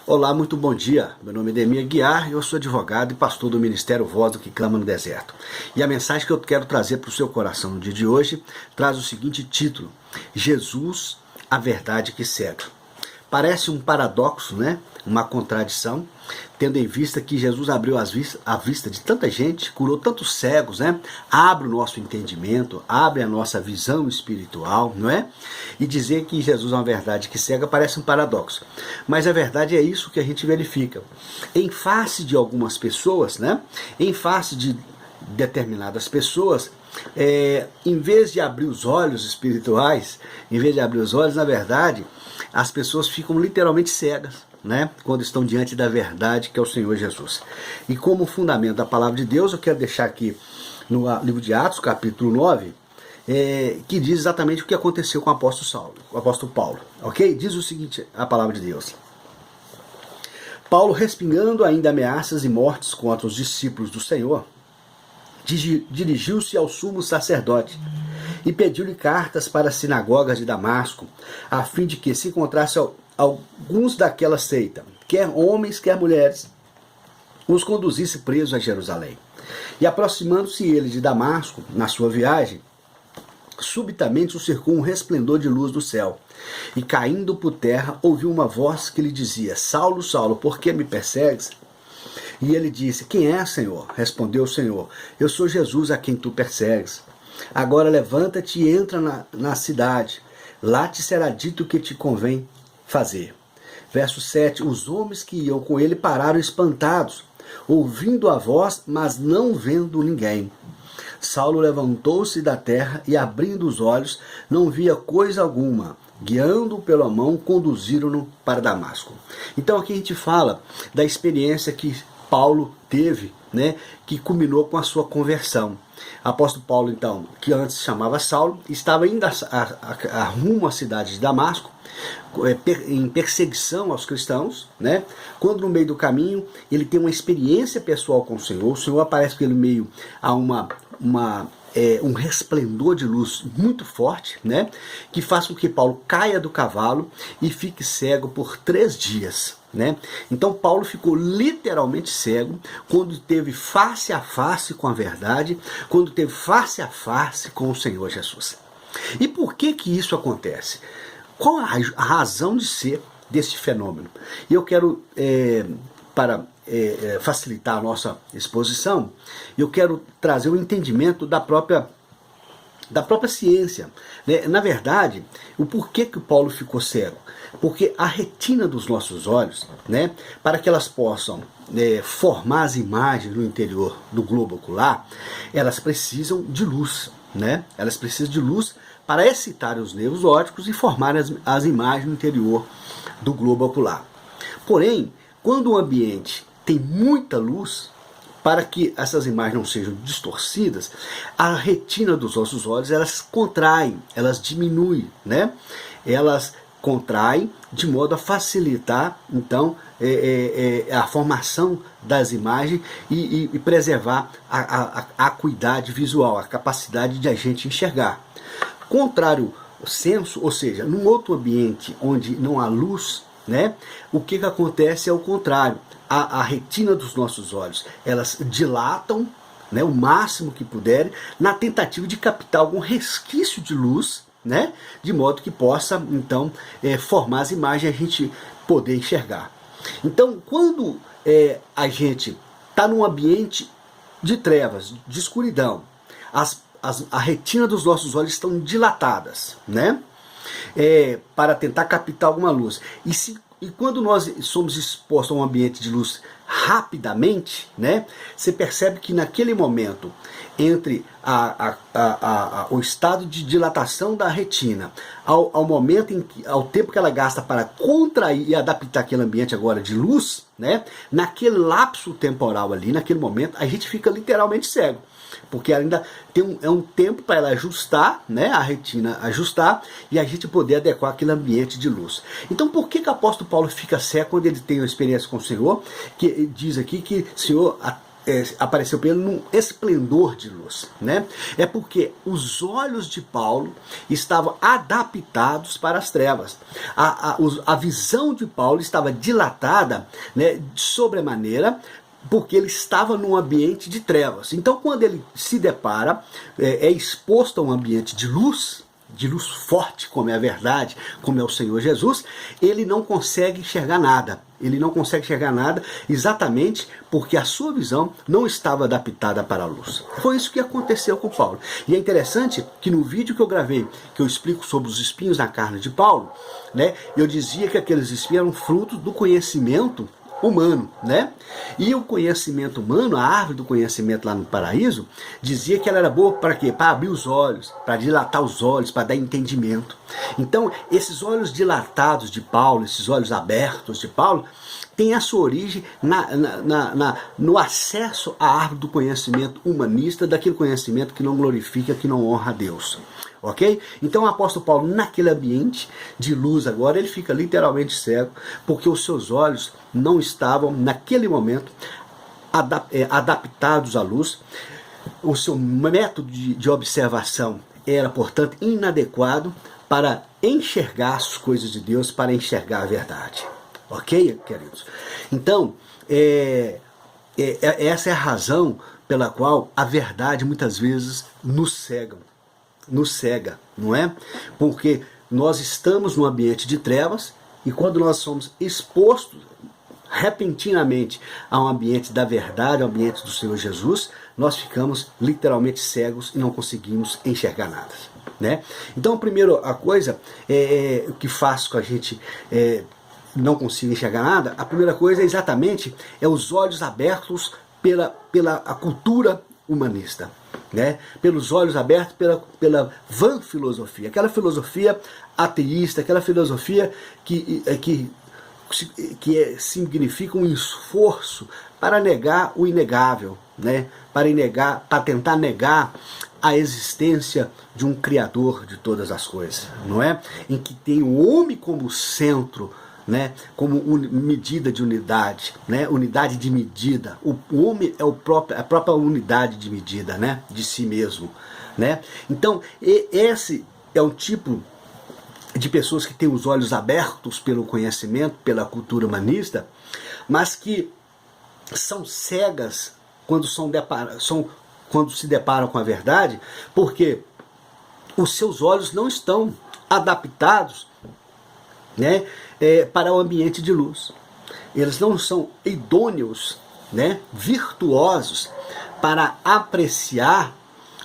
Olá, muito bom dia. Meu nome é Demir Guiar e eu sou advogado e pastor do Ministério Voz do que Clama no Deserto. E a mensagem que eu quero trazer para o seu coração no dia de hoje traz o seguinte título: Jesus, a verdade que cega. Parece um paradoxo, né? Uma contradição, tendo em vista que Jesus abriu a vista de tanta gente, curou tantos cegos, né? Abre o nosso entendimento, abre a nossa visão espiritual, não é? E dizer que Jesus é uma verdade que cega parece um paradoxo. Mas a verdade é isso que a gente verifica. Em face de algumas pessoas, né? Em face de determinadas pessoas, em vez de abrir os olhos espirituais, em vez de abrir os olhos, na verdade, as pessoas ficam literalmente cegas, né? Quando estão diante da verdade que é o Senhor Jesus. E como fundamento da palavra de Deus, eu quero deixar aqui no livro de Atos, capítulo 9, que diz exatamente o que aconteceu com o apóstolo Paulo, ok? Diz o seguinte, a palavra de Deus: Paulo, respingando ainda ameaças e mortes contra os discípulos do Senhor, dirigiu-se ao sumo sacerdote e pediu-lhe cartas para as sinagogas de Damasco, a fim de que se encontrasse alguns daquela seita, quer homens, quer mulheres, os conduzisse presos a Jerusalém. E aproximando-se ele de Damasco, na sua viagem, subitamente o cercou um resplendor de luz do céu, e caindo por terra, ouviu uma voz que lhe dizia: Saulo, Saulo, por que me persegues? E ele disse: Quem é, Senhor? Respondeu o Senhor: Eu sou Jesus a quem tu persegues. Agora levanta-te e entra na cidade. Lá te será dito o que te convém fazer. Verso 7. Os homens que iam com ele pararam espantados, ouvindo a voz, mas não vendo ninguém. Saulo levantou-se da terra e, abrindo os olhos, não via coisa alguma. Guiando-o pela mão, conduziram-no para Damasco. Então aqui a gente fala da experiência que Paulo teve, né, que culminou com a sua conversão. Apóstolo Paulo, então, que antes se chamava Saulo, estava indo rumo à cidade de Damasco, em perseguição aos cristãos, né? Quando no meio do caminho ele tem uma experiência pessoal com o Senhor aparece pelo meio a um resplendor de luz muito forte, né? Que faz com que Paulo caia do cavalo e fique cego por 3 dias. Né? Então Paulo ficou literalmente cego quando teve face a face com a verdade, quando teve face a face com o Senhor Jesus. E por que isso acontece? Qual a razão de ser desse fenômeno? E eu quero, para facilitar a nossa exposição, eu quero trazer o entendimento da própria ciência. Né? Na verdade, o porquê que o Paulo ficou cego? Porque a retina dos nossos olhos, né, para que elas possam formar as imagens no interior do globo ocular, elas precisam de luz. Né? Elas precisam de luz para excitar os nervos ópticos e formar as imagens no interior do globo ocular. Porém, quando o ambiente tem muita luz, para que essas imagens não sejam distorcidas, a retina dos nossos olhos, elas contraem, elas diminuem, né? Elas contraem de modo a facilitar, então, a formação das imagens e preservar a acuidade visual, a capacidade de a gente enxergar. Contrário ao senso, ou seja, num outro ambiente onde não há luz, né, o que acontece é o contrário. A retina dos nossos olhos, elas dilatam, né, o máximo que puderem, na tentativa de captar algum resquício de luz, né, de modo que possa, então, formar as imagens e a gente poder enxergar. Então, quando a gente está num ambiente de trevas, de escuridão, a retina dos nossos olhos estão dilatadas, né, para tentar captar alguma luz. E quando nós somos expostos a um ambiente de luz rapidamente, né, você percebe que naquele momento, entre o estado de dilatação da retina, ao tempo que ela gasta para contrair e adaptar aquele ambiente agora de luz, né, naquele lapso temporal ali, naquele momento, a gente fica literalmente cego. Porque ainda tem um tempo para ela ajustar, né, a retina ajustar, e a gente poder adequar aquele ambiente de luz. Então por que o apóstolo Paulo fica cego quando ele tem uma experiência com o Senhor? Que diz aqui que o Senhor apareceu para ele num esplendor de luz, né? É porque os olhos de Paulo estavam adaptados para as trevas. A visão de Paulo estava dilatada, né, sobremaneira, porque ele estava num ambiente de trevas. Então, quando ele se depara, é exposto a um ambiente de luz forte, como é a verdade, como é o Senhor Jesus, ele não consegue enxergar nada. Ele não consegue enxergar nada exatamente porque a sua visão não estava adaptada para a luz. Foi isso que aconteceu com Paulo. E é interessante que no vídeo que eu gravei, que eu explico sobre os espinhos na carne de Paulo, né, eu dizia que aqueles espinhos eram fruto do conhecimento humano, né? E o conhecimento humano, a árvore do conhecimento lá no paraíso, dizia que ela era boa para quê? Para abrir os olhos, para dilatar os olhos, para dar entendimento. Então, esses olhos dilatados de Paulo, esses olhos abertos de Paulo, tem a sua origem no acesso à árvore do conhecimento humanista, daquele conhecimento que não glorifica, que não honra a Deus. Ok? Então o apóstolo Paulo, naquele ambiente de luz agora, ele fica literalmente cego, porque os seus olhos não estavam, naquele momento, adaptados à luz. O seu método de observação era, portanto, inadequado para enxergar as coisas de Deus, para enxergar a verdade. Ok, queridos? Então, essa é a razão pela qual a verdade muitas vezes nos cega, não é? Porque nós estamos num ambiente de trevas e quando nós somos expostos repentinamente a um ambiente da verdade, ao ambiente do Senhor Jesus, nós ficamos literalmente cegos e não conseguimos enxergar nada, né? Então, a primeira coisa que faz com a gente não consiga enxergar nada, a primeira coisa exatamente os olhos abertos pela cultura humanista, né? Pelos olhos abertos pela vã filosofia, aquela filosofia ateísta, aquela filosofia que significa um esforço para negar o inegável, né? Para tentar negar a existência de um Criador de todas as coisas, não é? Em que tem o homem como centro, né, como medida de unidade, né, unidade de medida. O homem é a própria unidade de medida, né, de si mesmo, né? Então, esse é um tipo de pessoas que têm os olhos abertos pelo conhecimento, pela cultura humanista, mas que são cegas quando se deparam com a verdade, porque os seus olhos não estão adaptados, né, para o ambiente de luz. Eles não são idôneos, né, virtuosos para apreciar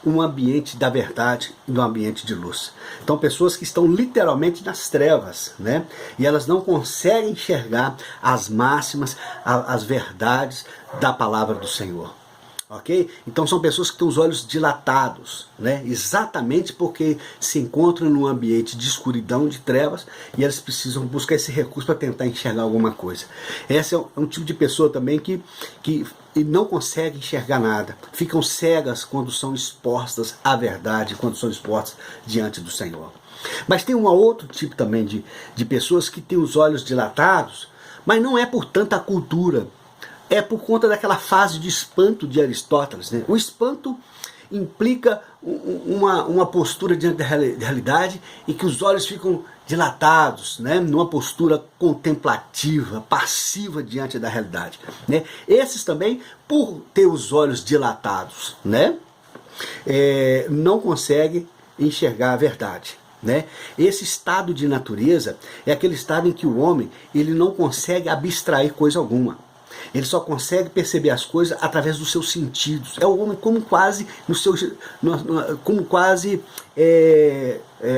um ambiente da verdade e um ambiente de luz. Então, pessoas que estão literalmente nas trevas, né, e elas não conseguem enxergar as máximas, as verdades da palavra do Senhor. Ok? Então são pessoas que têm os olhos dilatados, né? Exatamente porque se encontram num ambiente de escuridão, de trevas, e elas precisam buscar esse recurso para tentar enxergar alguma coisa. Esse é um tipo de pessoa também que não consegue enxergar nada, ficam cegas quando são expostas à verdade, quando são expostas diante do Senhor. Mas tem um outro tipo também de pessoas que têm os olhos dilatados, mas não é por tanta cultura. É por conta daquela fase de espanto de Aristóteles, né? O espanto implica uma postura diante da realidade e que os olhos ficam dilatados, né? Numa postura contemplativa, passiva diante da realidade, né? Esses também, por ter os olhos dilatados, né? Não conseguem enxergar a verdade, né? Esse estado de natureza é aquele estado em que o homem ele não consegue abstrair coisa alguma. Ele só consegue perceber as coisas através dos seus sentidos. É o homem como quase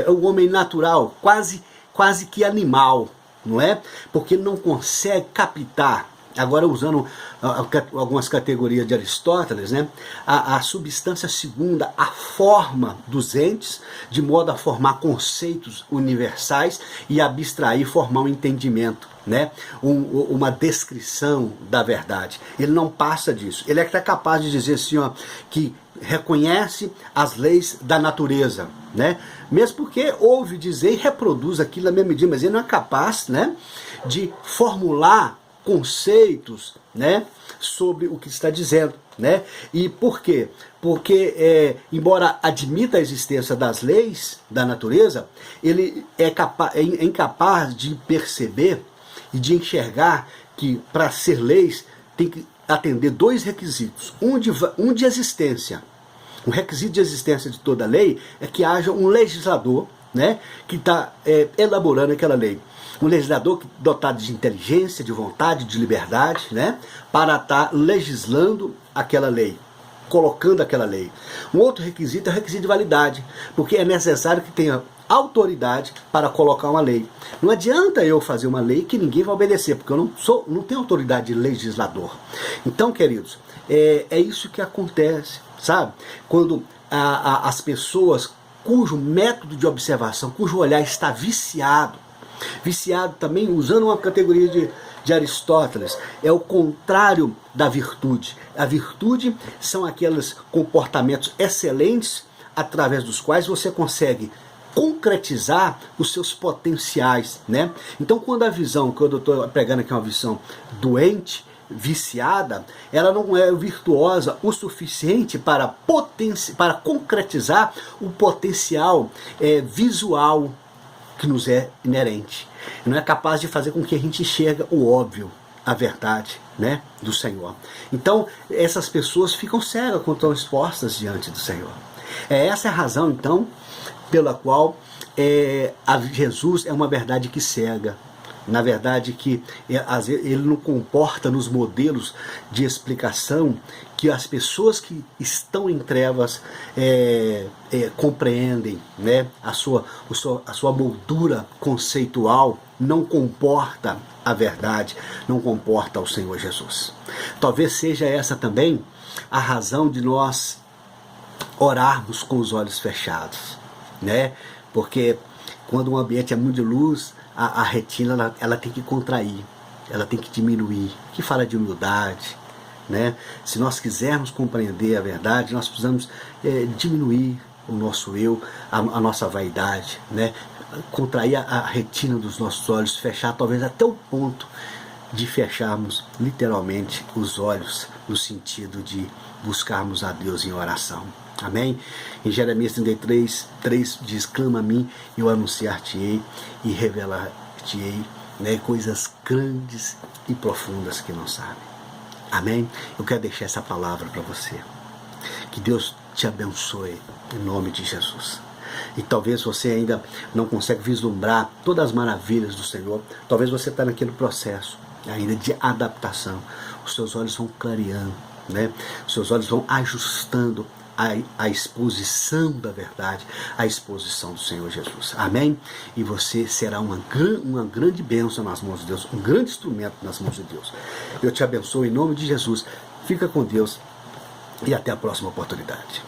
o homem natural, quase que animal, não é? Porque ele não consegue captar. Agora usando algumas categorias de Aristóteles, né? A substância segunda, a forma dos entes, de modo a formar conceitos universais e abstrair, formar um entendimento, né? Uma descrição da verdade. Ele não passa disso. Ele é até capaz de dizer assim, ó, que reconhece as leis da natureza, né? Mesmo porque ouve dizer e reproduz aquilo na mesma medida, mas ele não é capaz, né, de formular conceitos, né, sobre o que está dizendo, né? E por quê? Porque, embora admita a existência das leis da natureza, ele é incapaz de perceber e de enxergar que, para ser leis, tem que atender dois requisitos. Um de existência. O requisito de existência de toda lei é que haja um legislador, né, que está elaborando aquela lei. Um legislador dotado de inteligência, de vontade, de liberdade, né, para estar legislando aquela lei, colocando aquela lei. Um outro requisito é o requisito de validade, porque é necessário que tenha autoridade para colocar uma lei. Não adianta eu fazer uma lei que ninguém vai obedecer, porque eu não tenho autoridade de legislador. Então, queridos, é isso que acontece, sabe? Quando as pessoas cujo método de observação, cujo olhar está viciado também, usando uma categoria de Aristóteles, é o contrário da virtude. A virtude são aqueles comportamentos excelentes através dos quais você consegue concretizar os seus potenciais, né? Então, quando eu estou pregando aqui uma visão doente, viciada, ela não é virtuosa o suficiente para concretizar o potencial visual que nos é inerente. Não é capaz de fazer com que a gente enxerga o óbvio, a verdade, né, do Senhor. Então, essas pessoas ficam cegas quando estão expostas diante do Senhor. Essa é a razão, então, pela qual Jesus é uma verdade que cega. Na verdade, que ele não comporta nos modelos de explicação que as pessoas que estão em trevas compreendem, né? A sua moldura conceitual não comporta a verdade, não comporta o Senhor Jesus. Talvez seja essa também a razão de nós orarmos com os olhos fechados, né? Porque quando um ambiente é muito de luz, a retina ela tem que contrair, ela tem que diminuir, que fala de humildade, né? Se nós quisermos compreender a verdade, nós precisamos diminuir o nosso eu, a nossa vaidade, né? Contrair a retina dos nossos olhos, fechar talvez até o ponto de fecharmos literalmente os olhos, no sentido de buscarmos a Deus em oração. Amém? Em Jeremias 33:3 diz: clama a mim, eu anunciar-te-ei e revelar-te-ei, né, coisas grandes e profundas que não sabem. Amém? Eu quero deixar essa palavra para você. Que Deus te abençoe em nome de Jesus. E talvez você ainda não consegue vislumbrar todas as maravilhas do Senhor. Talvez você está naquele processo ainda de adaptação. Os seus olhos vão clareando, né? Os seus olhos vão ajustando a exposição da verdade, a exposição do Senhor Jesus. Amém? E você será uma grande bênção nas mãos de Deus, um grande instrumento nas mãos de Deus. Eu te abençoo em nome de Jesus. Fica com Deus e até a próxima oportunidade.